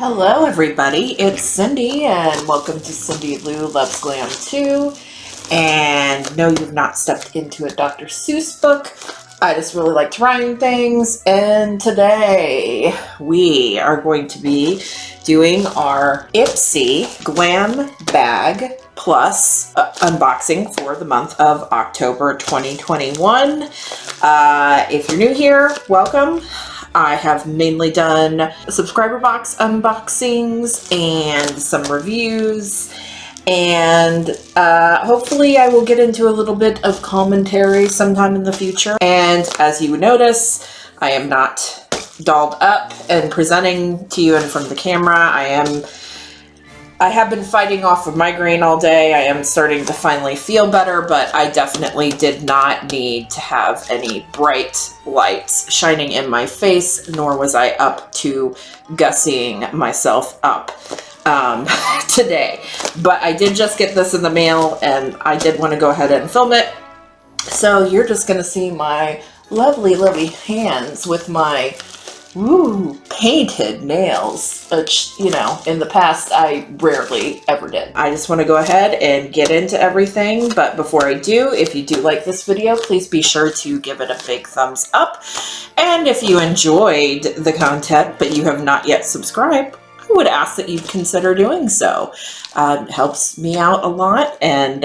Hello everybody, it's Cindy and welcome to Cindy Lou Loves Glam 2. And no, you've not stepped into a Dr. Seuss book. I just really like to rhyme things, and today we are going to be doing our IPSY Glam Bag Plus unboxing for the month of October 2021. If you're new here, welcome. I have mainly done subscriber box unboxings and some reviews, and hopefully I will get into a little bit of commentary sometime in the future. And as you would notice, I am not dolled up and presenting to you in front of the camera. I have been fighting off a migraine all day. I am starting to finally feel better, but I definitely did not need to have any bright lights shining in my face, nor was I up to gussying myself up today. But I did just get this in the mail, and I did want to go ahead and film it. So you're just going to see my lovely, lovely hands with my painted nails, which, you know, in the past I rarely ever did. I just want to go ahead and get into everything, but before I do, if you do like this video, please be sure to give it a big thumbs up. And if you enjoyed the content but you have not yet subscribed, I would ask that you consider doing so. It helps me out a lot, and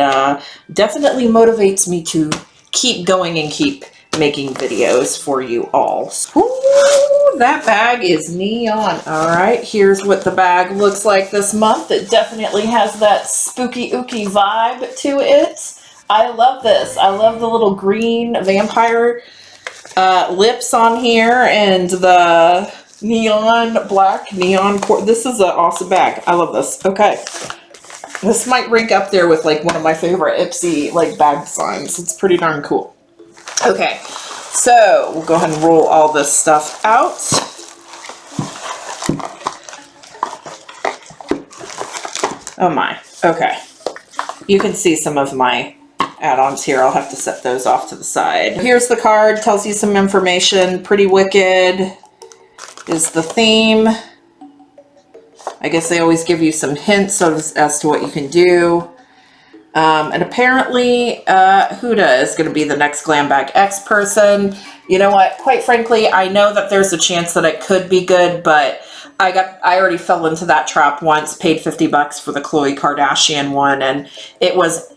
definitely motivates me to keep going and keep making videos for you all. Ooh, that bag is neon. All right, here's what the bag looks like this month. It definitely has that spooky ooky vibe to it. I love this. I love the little green vampire lips on here and the neon black neon cord. This is an awesome bag. I love this. Okay, this might rank up there with like one of my favorite IPSY like bag designs. It's pretty darn cool. Okay, so we'll go ahead and roll all this stuff out. Oh my, okay. You can see some of my add-ons here. I'll have to set those off to the side. Here's the card, tells you some information. Pretty Wicked is the theme. I guess they always give you some hints as to what you can do. And apparently, Huda is going to be the next Glam Bag X person. You know what? Quite frankly, I know that there's a chance that it could be good, but I already fell into that trap once, paid $50 for the Khloe Kardashian one, and it was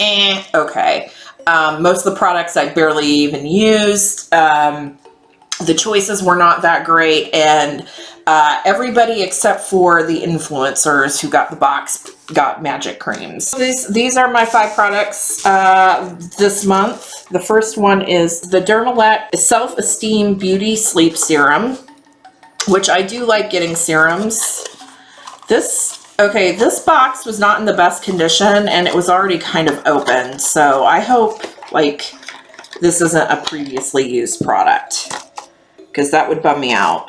okay. Most of the products I barely even used. The choices were not that great, and everybody except for the influencers who got the box got magic creams. These are my 5 products this month. The first one is the Dermalect Self-Esteem Beauty Sleep Serum, which I do like getting serums. This box was not in the best condition, and it was already kind of open, so I hope like this isn't a previously used product, because that would bum me out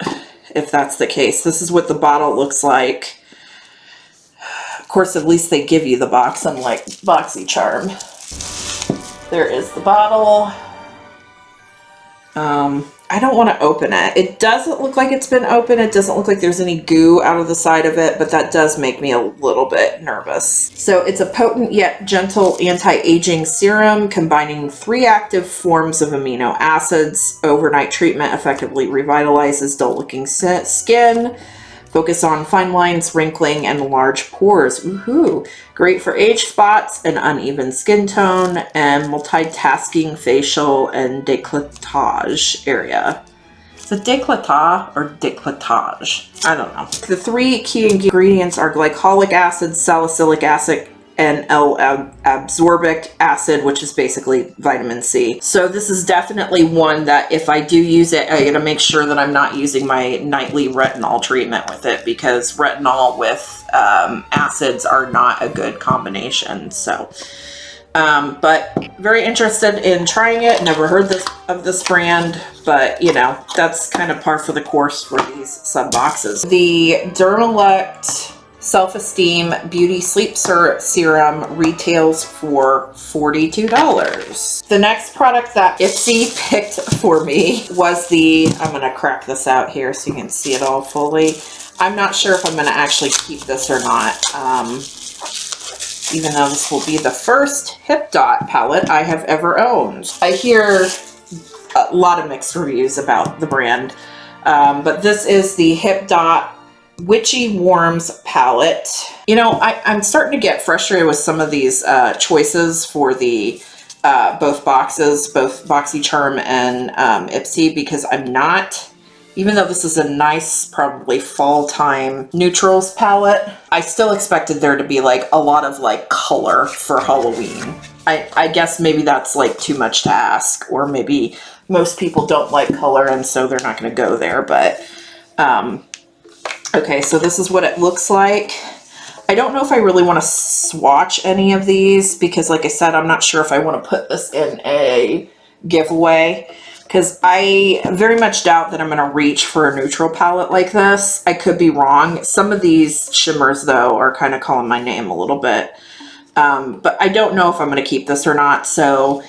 if that's the case. This is what the bottle looks like. Of course, at least they give you the box, unlike BoxyCharm. There is the bottle. I don't want to open it. It doesn't look like it's been opened. It doesn't look like there's any goo out of the side of it, but that does make me a little bit nervous. So it's a potent yet gentle anti-aging serum combining 3 active forms of amino acids. Overnight treatment effectively revitalizes dull-looking skin. Focus on fine lines, wrinkling, and large pores. Woohoo! Great for age spots and uneven skin tone, and multitasking facial and décolletage area. Is it décolletage or décolletage? I don't know. The 3 key ingredients are glycolic acid, salicylic acid, and L-absorbic acid, which is basically vitamin C. So this is definitely one that if I do use it, I gotta make sure that I'm not using my nightly retinol treatment with it, because retinol with acids are not a good combination. So, but very interested in trying it. Never heard of this brand, but you know, that's kind of par for the course for these sub boxes. The Dermalect Self-Esteem Beauty Sleep Serum retails for $42. The next product that IPSY picked for me was the, I'm going to crack this out here so you can see it all fully, I'm not sure if I'm going to actually keep this or not, even though this will be the first Hip Dot palette I have ever owned. I hear a lot of mixed reviews about the brand, but this is the Hip Dot Witchy Warms palette. You know, I'm starting to get frustrated with some of these choices for the both boxes, both BoxyCharm and IPSY, because I'm not, even though this is a nice, probably fall time neutrals palette, I still expected there to be like a lot of like color for Halloween. I guess maybe that's like too much to ask, or maybe most people don't like color and so they're not going to go there, but okay, so this is what it looks like. I don't know if I really want to swatch any of these because, like I said, I'm not sure if I want to put this in a giveaway, because I very much doubt that I'm going to reach for a neutral palette like this. I could be wrong. Some of these shimmers, though, are kind of calling my name a little bit. But I don't know if I'm going to keep this or not, so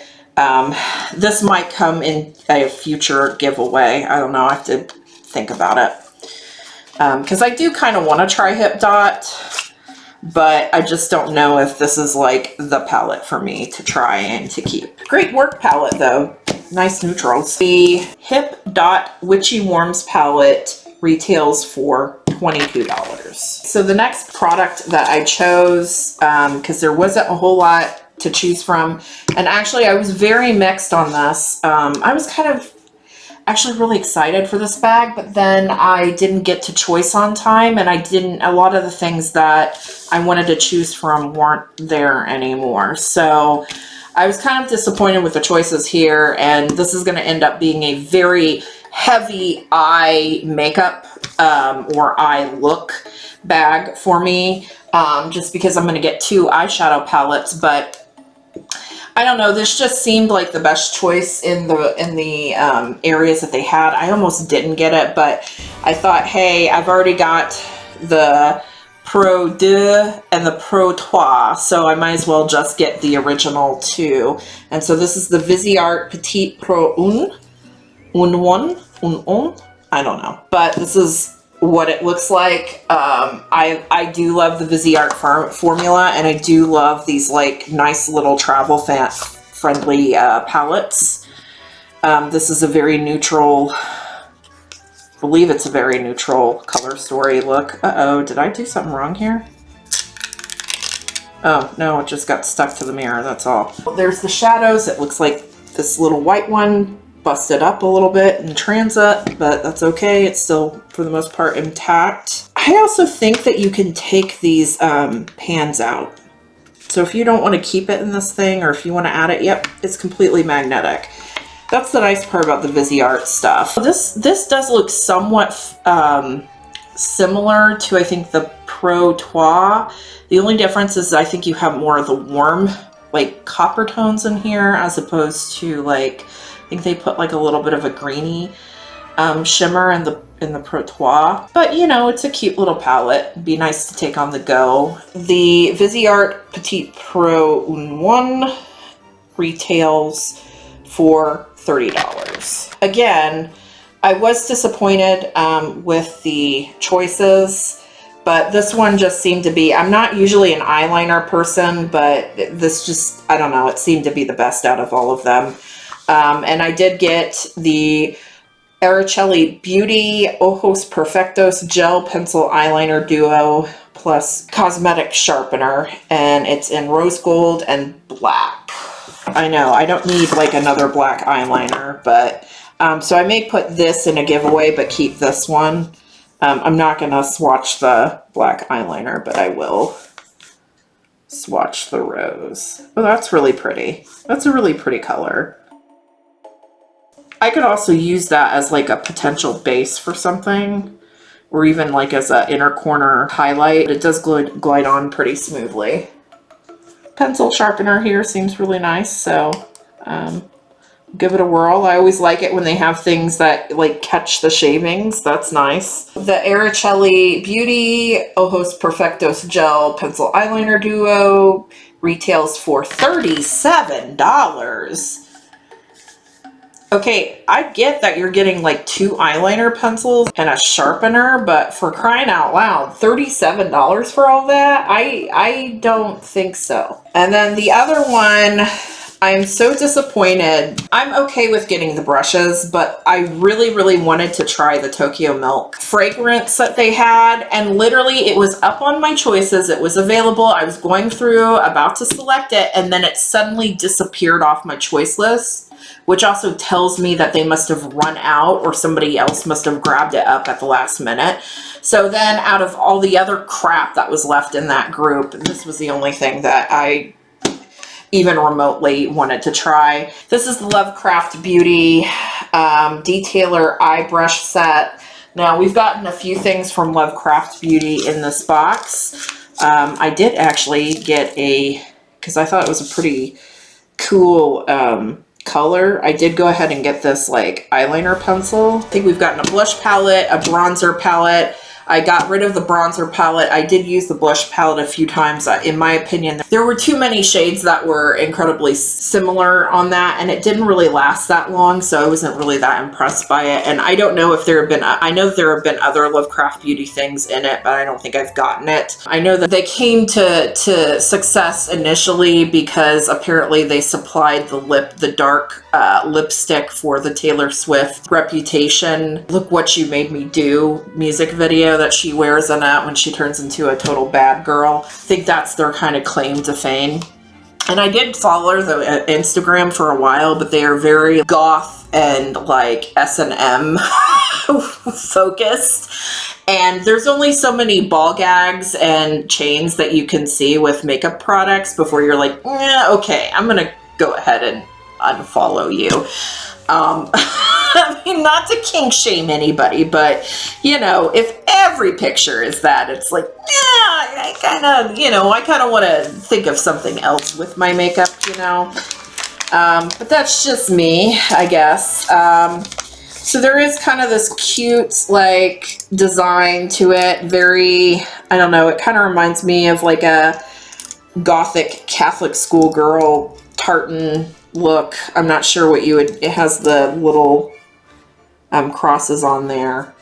this might come in a future giveaway. I don't know. I have to think about it. Because I do kind of want to try Hip Dot, but I just don't know if this is like the palette for me to try and to keep. Great work palette though. Nice neutrals. The Hip Dot Witchy Warms palette retails for $22. So the next product that I chose, because there wasn't a whole lot to choose from, and actually I was very mixed on this. I was kind of actually really excited for this bag, but then I didn't get to choice on time, and a lot of the things that I wanted to choose from weren't there anymore. So I was kind of disappointed with the choices here, and this is going to end up being a very heavy eye makeup or eye look bag for me, just because I'm going to get 2 eyeshadow palettes, but I don't know, this just seemed like the best choice in the areas that they had. I almost didn't get it, but I thought, hey, I've already got the Pro 2 and the Pro 3, so I might as well just get the original 2. And so this is the Viseart Petite Pro 1, I don't know, but this is what it looks like. I do love the Viseart formula, and I do love these like nice little travel friendly palettes. This is a very neutral, I believe it's a very neutral color story look. Uh-oh, did I do something wrong here? Oh, no, it just got stuck to the mirror, that's all. There's the shadows. It looks like this little white one busted up a little bit in transit, but that's okay. It's still, for the most part, intact. I also think that you can take these pans out. So if you don't want to keep it in this thing, or if you want to add it, yep, it's completely magnetic. That's the nice part about the Viseart stuff. This does look somewhat similar to, I think, the Pro 3. The only difference is I think you have more of the warm, like, copper tones in here, as opposed to, like, I think they put like a little bit of a greeny shimmer in the Pro 3. But you know, it's a cute little palette. It'd be nice to take on the go. The Viseart Petite Pro 1 retails for $30. Again, I was disappointed with the choices, but this one just seemed to be, I'm not usually an eyeliner person, but this just, I don't know, it seemed to be the best out of all of them. And I did get the Araceli Beauty Ojos Perfectos Gel Pencil Eyeliner Duo plus Cosmetic Sharpener, and it's in rose gold and black. I know, I don't need like another black eyeliner, but so I may put this in a giveaway, but keep this one. I'm not going to swatch the black eyeliner, but I will swatch the rose. Oh, that's really pretty. That's a really pretty color. I could also use that as like a potential base for something, or even like as an inner corner highlight. It does glide on pretty smoothly. Pencil sharpener here seems really nice, so give it a whirl. I always like it when they have things that like catch the shavings. That's nice. The Araceli Beauty Ojos Perfectos Gel Pencil Eyeliner Duo retails for $37. Okay, I get that you're getting like 2 eyeliner pencils and a sharpener, but for crying out loud, $37 for all that? I don't think so. And then the other one, I'm so disappointed. I'm okay with getting the brushes, but I really, really wanted to try the Tokyo Milk fragrance that they had. And literally it was up on my choices. It was available. I was going through, about to select it, and then it suddenly disappeared off my choice list, which also tells me that they must have run out or somebody else must have grabbed it up at the last minute. So then out of all the other crap that was left in that group, this was the only thing that I even remotely wanted to try. This is the Lovecraft Beauty Detailer Eye Brush Set. Now, we've gotten a few things from Lovecraft Beauty in this box. I did actually get because I thought it was a pretty cool color, I did go ahead and get this like eyeliner pencil. I think we've gotten a blush palette, a bronzer palette. I got rid of the bronzer palette. I did use the blush palette a few times. In my opinion, there were too many shades that were incredibly similar on that, and it didn't really last that long, so I wasn't really that impressed by it. And I don't know if there have been, I know there have been other Lovecraft Beauty things in it, but I don't think I've gotten it. I know that they came to success initially because apparently they supplied the dark lipstick for the Taylor Swift Reputation, Look What You Made Me Do music video that she wears in it when she turns into a total bad girl. I think that's their kind of claim to fame. And I did follow the Instagram for a while, but they are very goth and like S&M focused. And there's only so many ball gags and chains that you can see with makeup products before you're like, okay, I'm gonna go ahead and unfollow you. I mean, not to kink shame anybody, but you know, if every picture is that, it's like, I kind of want to think of something else with my makeup, you know. But that's just me, I guess. So there is kind of this cute, like, design to it. Very, I don't know, it kind of reminds me of like a gothic Catholic schoolgirl tartan look. I'm not sure what you would, it has the little crosses on there.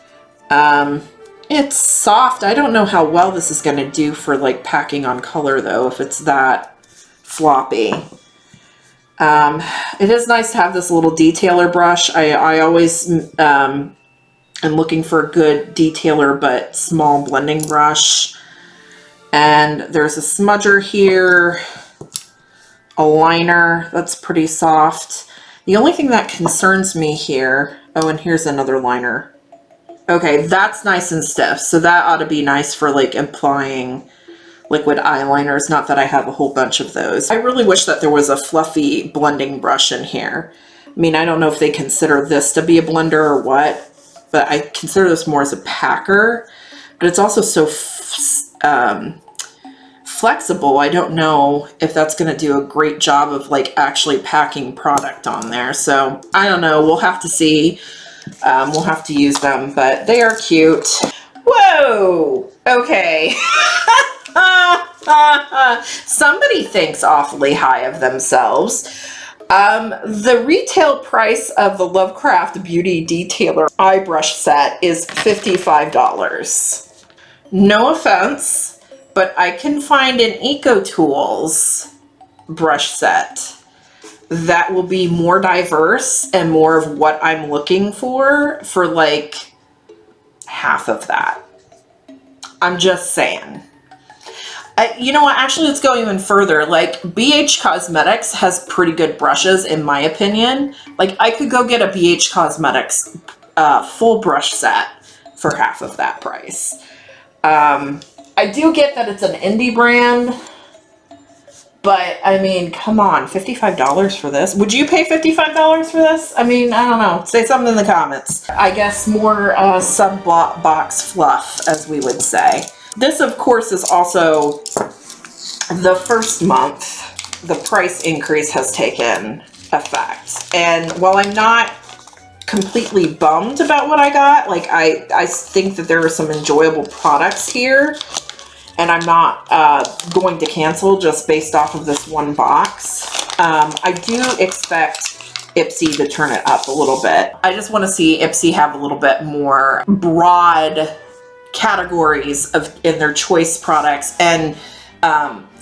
It's soft. I don't know how well this is going to do for like packing on color though, if it's that floppy. It is nice to have this little detailer brush. I always am looking for a good detailer but small blending brush. And there's a smudger here, a liner that's pretty soft. The only thing that concerns me here, oh, and here's another liner. Okay, that's nice and stiff, so that ought to be nice for like applying liquid eyeliners. Not that I have a whole bunch of those. I really wish that there was a fluffy blending brush in here. I mean, I don't know if they consider this to be a blender or what, but I consider this more as a packer. But it's also so flexible. I don't know if that's going to do a great job of like actually packing product on there. So I don't know. We'll have to see. We'll have to use them, but they are cute. Whoa! Okay. Somebody thinks awfully high of themselves. The retail price of the Lovecraft Beauty Detailer Eye Brush Set is $55. No offense, but I can find an EcoTools brush set that will be more diverse and more of what I'm looking for like half of that. I'm just saying. You know what? Actually, let's go even further. Like, BH Cosmetics has pretty good brushes, in my opinion. Like, I could go get a BH Cosmetics full brush set for half of that price. I do get that it's an indie brand, but I mean, come on, $55 for this? Would you pay $55 for this? I mean, I don't know. Say something in the comments. I guess more sub-box fluff, as we would say. This, of course, is also the first month the price increase has taken effect. And while I'm not completely bummed about what I got, like I think that there are some enjoyable products here, and I'm not going to cancel just based off of this one box. I do expect IPSY to turn it up a little bit. I just want to see IPSY have a little bit more broad categories in their choice products, and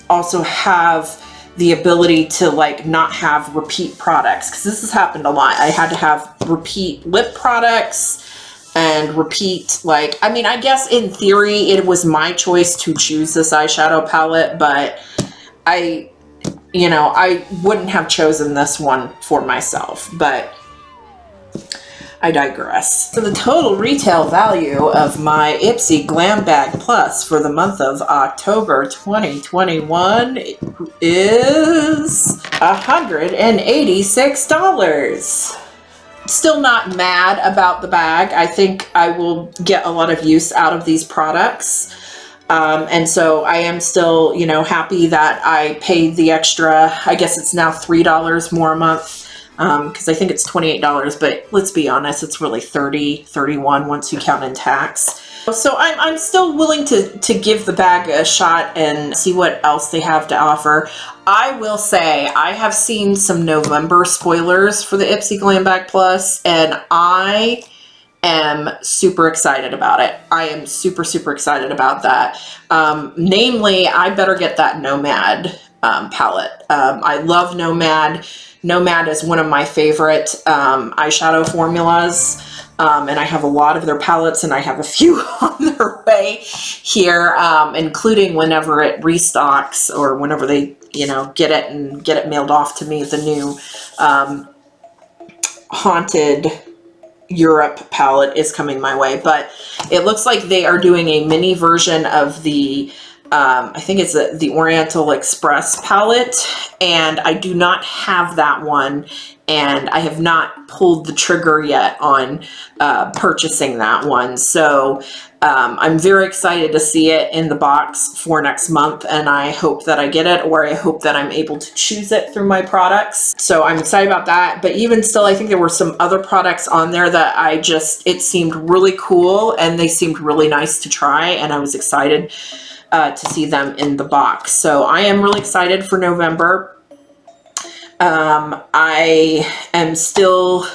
also have the ability to like not have repeat products, because this has happened a lot. I had to have repeat lip products and repeat, like, I mean, I guess in theory it was my choice to choose this eyeshadow palette, but I wouldn't have chosen this one for myself, but I digress. So the total retail value of my IPSY Glam Bag Plus for the month of October 2021 is $186. Still not mad about the bag. I think I will get a lot of use out of these products. And so I am still, happy that I paid the extra, I guess it's now $3 more a month. Because I think it's $28, but let's be honest, it's really $30, $31 once you count in tax. So I'm still willing to give the bag a shot and see what else they have to offer. I will say I have seen some November spoilers for the IPSY Glam Bag Plus, and I am super excited about it. I am super, super excited about that. Namely, I better get that Nomad palette. I love Nomad. Nomad is one of my favorite eyeshadow formulas, and I have a lot of their palettes, and I have a few on their way here, including whenever it restocks or whenever they, get it mailed off to me. The new Haunted Europe palette is coming my way, but it looks like they are doing a mini version of the I think it's the Oriental Express palette, and I do not have that one, and I have not pulled the trigger yet on purchasing that one. So I'm very excited to see it in the box for next month, and I hope that I get it, or I hope that I'm able to choose it through my products. So I'm excited about that. But even still, I think there were some other products on there that it seemed really cool, and they seemed really nice to try, and I was excited to see them in the box. So I am really excited for November. I am still,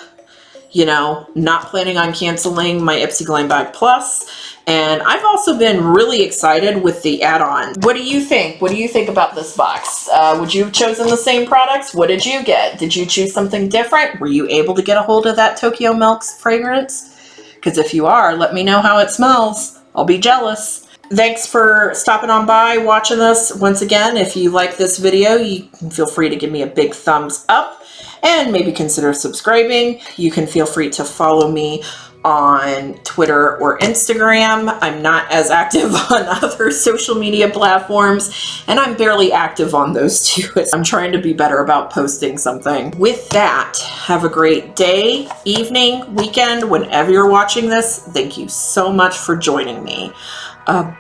not planning on canceling my IPSY Glam Bag Plus. And I've also been really excited with the add-on. What do you think? What do you think about this box? Would you have chosen the same products? What did you get? Did you choose something different? Were you able to get a hold of that Tokyo Milk's fragrance? Because if you are, let me know how it smells. I'll be jealous. Thanks for stopping on by, watching this. Once again, if you like this video, you can feel free to give me a big thumbs up and maybe consider subscribing. You can feel free to follow me on Twitter or Instagram. I'm not as active on other social media platforms, and I'm barely active on those too. I'm trying to be better about posting something. With that, have a great day, evening, weekend, whenever you're watching this. Thank you so much for joining me. Bye.